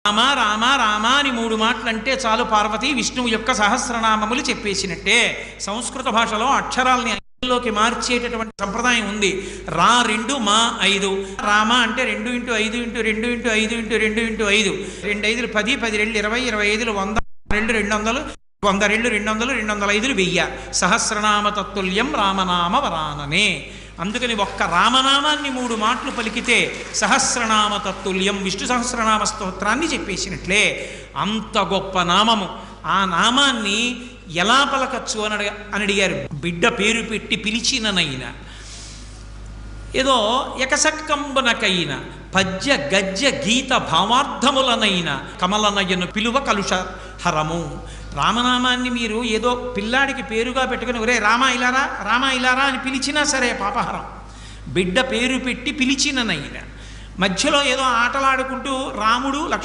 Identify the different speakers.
Speaker 1: రామ రామ రామ అని 3 మాటలు అంటే చాలు పార్వతి విష్ణువు యొక్క సహస్రనామములు చెప్పేసినట్టే. సంస్కృత భాషలో అక్షరాలని లోకి మార్చేటటువంటి సంప్రదాయం ఉంది. రా 2 మా 5. రామ అంటే 2 × 5 × 2 × 5 × 2 × 5. 2 5 10, 10 2 20, 25 100, 2 200, 100 2 200, 205 1000. సహస్రనామ తత్తుల్యం రామనామ వరాననే. అందుకని ఒక్క రామనామాన్ని 3 మాటలు పలికితే సహస్రనామ తత్తుల్యం విష్ణు సహస్రనామ స్తోత్రాన్ని చెప్పేసినట్లే. అంత గొప్ప నామము. ఆ నామాన్ని ఎలా పలకచ్చు అని అడిగారు. బిడ్డ పేరు పెట్టి పిలిచిననైనా, ఏదో ఎకసక్కంబునకైన పద్య గద్య గీత భావార్థములనైనా కమలనయను పిలువ కలుష హరము. రామనామాన్ని మీరు ఏదో పిల్లాడికి పేరుగా పెట్టుకుని ఒరే రామా ఇలారా రామా ఇలారా అని పిలిచినా సరే పాపహరం. బిడ్డ పేరు పెట్టి పిలిచిననైనా, మధ్యలో ఏదో ఆటలాడుకుంటూ రాముడు